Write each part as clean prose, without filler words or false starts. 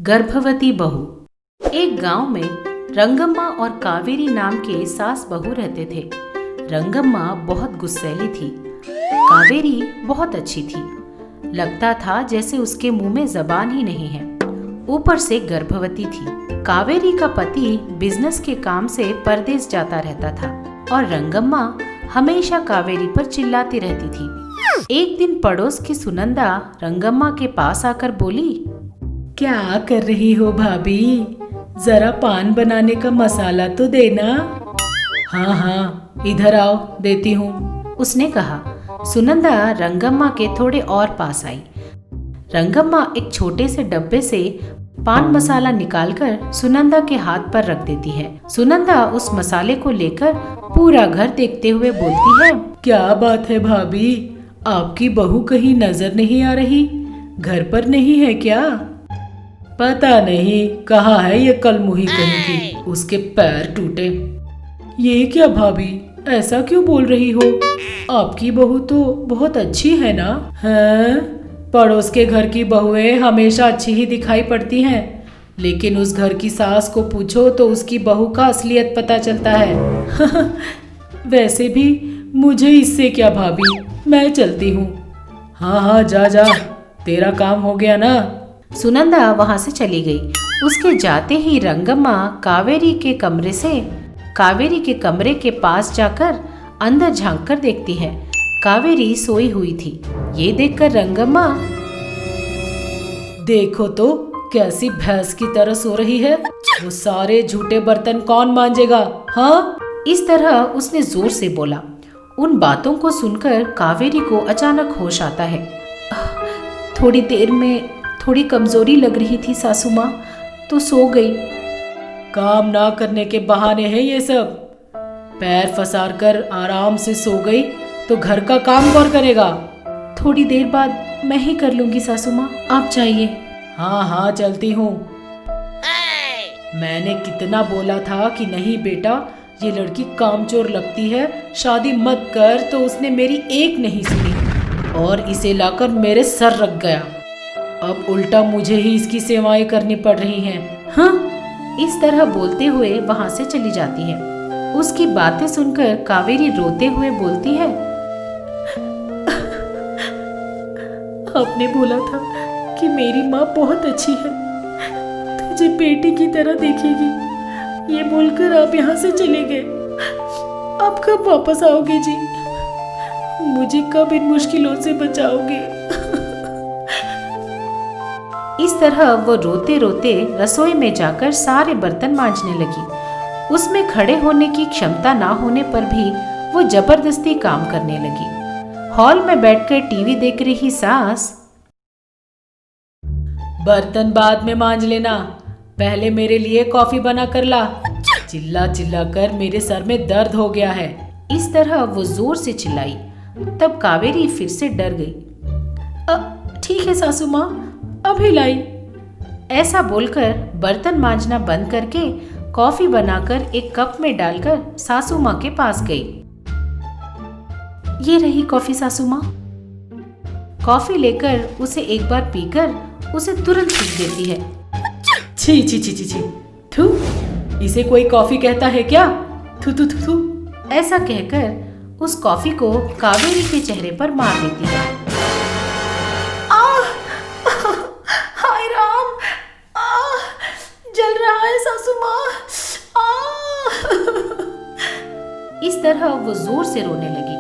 गर्भवती बहू। एक गांव में रंगम्मा और कावेरी नाम के सास बहू रहते थे। रंगम्मा बहुत गुस्सैली थी। कावेरी बहुत अच्छी थी। लगता था जैसे उसके मुंह में जबान ही नहीं है। ऊपर से गर्भवती थी। कावेरी का पति बिजनेस के काम से परदेश जाता रहता था और रंगम्मा हमेशा कावेरी पर चिल्लाती रहती थी। एक दिन पड़ोस की सुनंदा रंगम्मा के पास आकर बोली, क्या कर रही हो भाभी? जरा पान बनाने का मसाला तो देना। हाँ हाँ, इधर आओ, देती हूँ, उसने कहा। सुनंदा रंगम्मा के थोड़े और पास आई। रंगम्मा एक छोटे से डब्बे से पान मसाला निकालकर सुनंदा के हाथ पर रख देती है। सुनंदा उस मसाले को लेकर पूरा घर देखते हुए बोलती है, क्या बात है भाभी, आपकी बहू कहीं नजर नहीं आ रही? घर पर नहीं है क्या? पता नहीं कहाँ है ये कलमुही कहीं की, उसके पैर टूटे। ये क्या भाभी, ऐसा क्यों बोल रही हो? आपकी बहू तो बहुत अच्छी है ना? हैं? पड़ोस के घर की बहुएं हमेशा अच्छी ही दिखाई पड़ती हैं, लेकिन उस घर की सास को पूछो तो उसकी बहू का असलियत पता चलता है। वैसे भी मुझे इससे क्या भाभी, मैं चलती हूँ। हाँ हाँ, जा जा, तेरा काम हो गया ना। सुनंदा वहां से चली गई। उसके जाते ही रंगम्मा कावेरी के कमरे के पास जाकर अंदर झांक कर देखती है। कावेरी सोई हुई थी। ये देखकर रंगम्मा, देखो तो कैसी भैंस की तरह सो रही है, वो सारे झूठे बर्तन कौन मांजेगा? हाँ, इस तरह उसने जोर से बोला। उन बातों को सुनकर कावेरी को अचानक होश आता है। थोड़ी देर में थोड़ी कमजोरी लग रही थी सासू माँ, तो सो गई। काम ना करने के बहाने हैं ये सब। पैर फंसार कर आराम से सो गई तो घर का काम कौन करेगा? थोड़ी देर बाद मैं ही कर लूंगी सासू माँ, आप जाइए। हाँ हाँ, चलती हूँ। मैंने कितना बोला था कि नहीं बेटा, ये लड़की कामचोर लगती है, शादी मत कर, तो उसने मेरी एक नहीं सुनी और इसे लाकर मेरे सर रख गया। अब उल्टा मुझे ही इसकी सेवाएं करनी पड़ रही हैं। हाँ, इस तरह बोलते हुए वहां से चली जाती है। उसकी बातें सुनकर कावेरी रोते हुए बोलती है, आपने बोला था कि मेरी माँ बहुत अच्छी है, तुझे बेटी की तरह देखेगी, ये बोलकर आप यहाँ से चले गए। आप कब वापस आओगे जी? मुझे कब इन मुश्किलों से बचाओगे? इस तरह वो रोते रोते रसोई में जाकर सारे बर्तन मांजने लगी। उसमें खड़े होने की क्षमता ना होने पर भी वो जबरदस्ती काम करने लगी। हॉल में बैठकर टीवी देख रही सास, बर्तन बाद में मांज लेना, पहले मेरे लिए कॉफी बना कर ला। चिल्ला चिल्ला कर मेरे सर में दर्द हो गया है। इस तरह वो जोर से चिल्लाई। तब कावेरी फिर से डर गई। ठीक है सासू माँ, अभी लाई। ऐसा बोलकर बर्तन मांजना बंद करके कॉफी बनाकर एक कप में डालकर सासू माँ के पास गई। ये रही कॉफी सासू माँ। कॉफी लेकर उसे एक बार पीकर उसे तुरंत पी देती है। छी छी छी छी छी, थू, इसे कोई कॉफी कहता है क्या? थू थू थू थू। ऐसा कहकर उस कॉफी को कावेरी के चेहरे पर मार देती है। जल रहा है सासू माँ। इस तरह वो जोर से रोने लगी।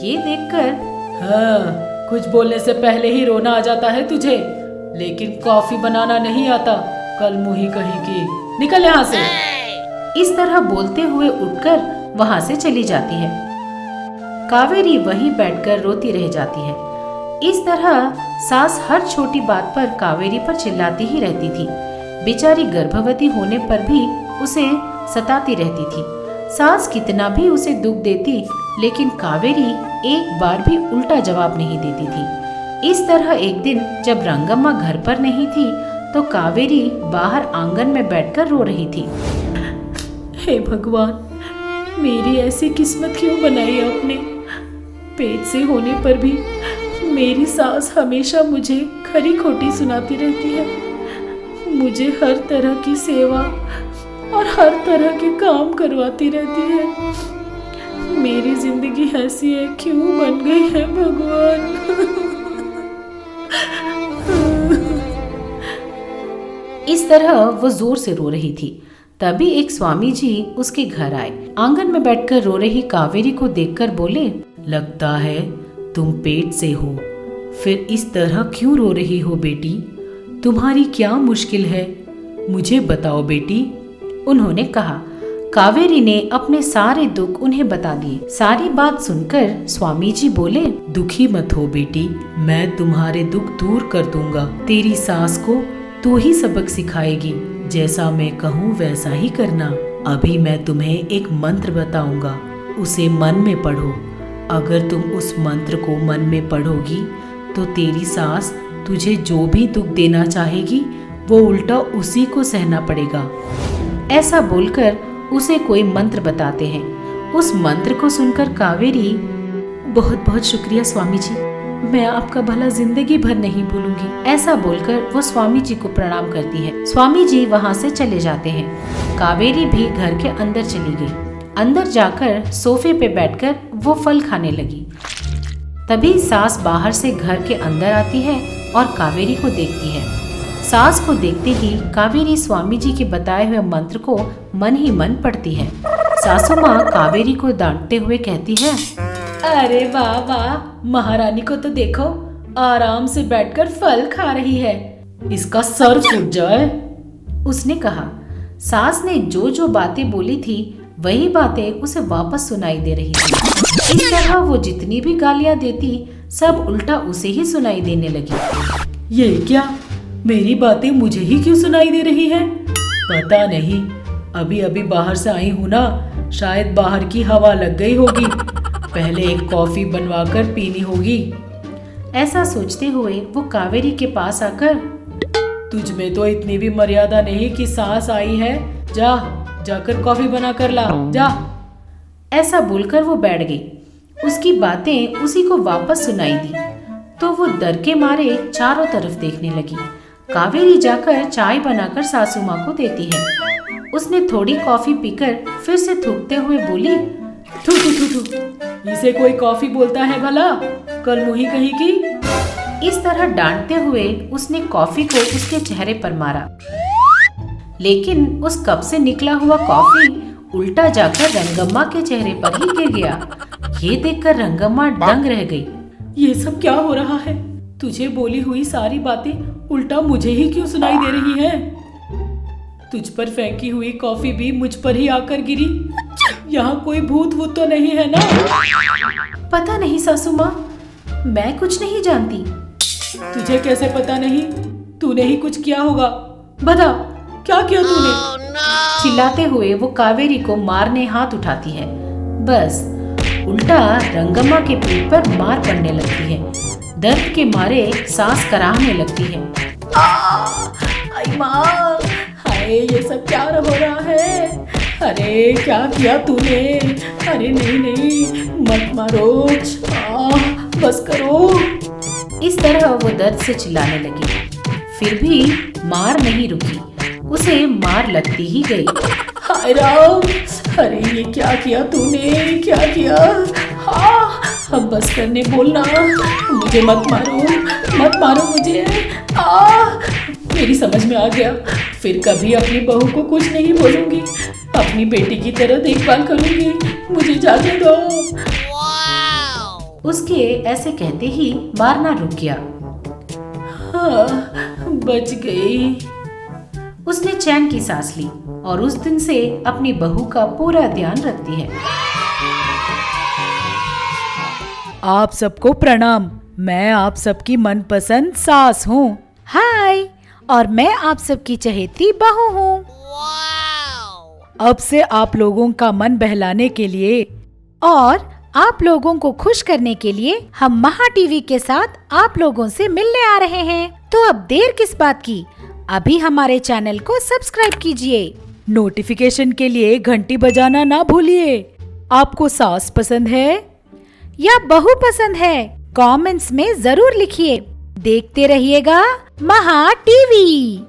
ये देखकर, हाँ, कुछ बोलने से पहले ही रोना आ जाता है तुझे, लेकिन कॉफी बनाना नहीं आता, कलमुही कहीं की, निकल यहाँ से। इस तरह बोलते हुए उठकर वहां से चली जाती है। कावेरी वहीं बैठकर रोती रह जाती है। इस तरह सास हर छोटी बात पर कावेरी पर चिल्लाती ही रहती थी। बेचारी गर्भवती होने पर भी उसे सताती रहती थी। सास कितना भी उसे दुख देती, लेकिन कावेरी एक बार भी उल्टा जवाब नहीं देती थी। इस तरह एक दिन जब रंगम्मा घर पर नहीं थी, तो कावेरी बाहर आंगन में बैठकर रो रही थी। हे भगवान, मेरी ऐसी किस्मत क्यों बनाई आपने? पेट से होने पर भी मेरी सास हमेशा मुझे खरी खोटी सुनाती रहती है। मुझे हर तरह की सेवा और हर तरह के काम करवाती रहती है। मेरी जिंदगी ऐसी है क्यों बन गई है भगवान। इस तरह वो जोर से रो रही थी। तभी एक स्वामी जी उसके घर आए। आंगन में बैठकर रो रही कावेरी को देखकर बोले, लगता है तुम पेट से हो, फिर इस तरह क्यों रो रही हो बेटी? तुम्हारी क्या मुश्किल है, मुझे बताओ बेटी। उन्होंने कहा। कावेरी ने अपने सारे दुख उन्हें बता दिए। सारी बात सुनकर स्वामी जी बोले, दुखी मत हो बेटी, मैं तुम्हारे दुख दूर कर दूंगा। तेरी सास को तू ही सबक सिखाएगी, जैसा मैं कहूँ वैसा ही करना। अभी मैं तुम्हें एक मंत्र बताऊंगा, उसे मन में पढ़ो। अगर तुम उस मंत्र को मन में पढ़ोगी तो तेरी सास तुझे जो भी दुख देना चाहेगी वो उल्टा उसी को सहना पड़ेगा। ऐसा बोलकर उसे कोई मंत्र बताते हैं। उस मंत्र को सुनकर कावेरी, बहुत बहुत शुक्रिया स्वामी जी, मैं आपका भला जिंदगी भर नहीं भूलूंगी। ऐसा बोलकर वो स्वामी जी को प्रणाम करती है। स्वामी जी वहाँ से चले जाते हैं। कावेरी भी घर के अंदर चली गई। अंदर जाकर सोफे पे बैठकर वो फल खाने लगी। तभी सास बाहर से घर के अंदर आती है और कावेरी को देखती है। सास को देखते ही कावेरी स्वामी जी के बताए हुए मंत्र को मन ही मन पढ़ती है। सासू माँ कावेरी को डांटते हुए कहती है, अरे वाह वाह, महारानी को तो देखो आराम से बैठकर फल खा रही है, इसका सर फूट जाए। उसने कहा। सास ने जो जो बातें बोली थी वही बातें उसे वापस सुनाई दे रही थी। इस तरह वो जितनी भी गालियां देती सब उल्टा उसे ही सुनाई देने लगी। ये क्या, मेरी बातें मुझे ही क्यों सुनाई दे रही है? पता नहीं, अभी अभी बाहर से आई हूँ ना, शायद बाहर की हवा लग गई होगी। पहले एक कॉफी बनवाकर पीनी होगी। ऐसा सोचते हुए वो कावेरी के पास आकर, तुझ में तो इतनी भी मर्यादा नहीं कि सास आई है, जाकर कॉफी बना कर ला, जा। ऐसा बोलकर वो बैठ गई। उसकी बातें उसी को वापस सुनाई दी तो वो डर के मारे चारों तरफ देखने लगी। कावेरी जाकर चाय बनाकर सासू माँ को देती है। उसने थोड़ी कॉफी पीकर फिर से थूकते हुए बोली, थू थू थू थू, इसे कोई कॉफी बोलता है भला, कल मुही कहीं की। इस तरह डांटते हुए उसने कॉफी को उसके चेहरे पर मारा, लेकिन उस कप से निकला हुआ कॉफी उल्टा जाकर रंगम्मा के चेहरे पर ही गिर गया। ये देखकर रंगम्मा दंग रह गई। ये सब क्या हो रहा है? तुझे बोली हुई सारी बातें उल्टा मुझे ही क्यों सुनाई दे रही है? तुझ पर फेंकी हुई कॉफी भी मुझ पर ही आकर गिरी। यहाँ कोई भूत वूत तो नहीं है ना? पता नहीं सासू माँ, मैं कुछ नहीं जानती। तुझे कैसे पता नहीं? तूने ही कुछ किया होगा, बता क्या किया तूने? चिल्लाते हुए वो कावेरी को मारने हाथ उठाती है। बस उल्टा रंगम्मा के पीठ पर मार पड़ने लगती है। दर्द के मारे सांस कराहने लगती है। आई माँ, हाय ये सब क्या हो रहा है? अरे क्या किया तूने? अरे नहीं नहीं, मत मारो, बस करो। इस तरह वो दर्द से चिल्लाने लगी। फिर भी मार नहीं रुकी, उसे मार लगती ही गई। हाय राम, अरे ये क्या किया तूने, क्या किया? हाँ, अब बस करने बोलना, मुझे मत मारो मुझे। मेरी समझ में आ गया, फिर कभी अपनी बहू को कुछ नहीं बोलूंगी, अपनी बेटी की तरह देखभाल करूंगी, मुझे जाने दो। उसके ऐसे कहते ही मारना रुक गया। हाँ, बच गई। उसने चैन की सांस ली और उस दिन से अपनी बहू का पूरा ध्यान रखती है। आप सबको प्रणाम, मैं आप सबकी मनपसंद सास हूँ। हाय, और मैं आप सबकी चहेती बहू हूँ। अब से आप लोगों का मन बहलाने के लिए और आप लोगों को खुश करने के लिए हम महा टीवी के साथ आप लोगों से मिलने आ रहे हैं। तो अब देर किस बात की, अभी हमारे चैनल को सब्सक्राइब कीजिए। नोटिफिकेशन के लिए घंटी बजाना ना भूलिए। आपको सास पसंद है या बहू पसंद है? कमेंट्स में जरूर लिखिए। देखते रहिएगा महा टीवी।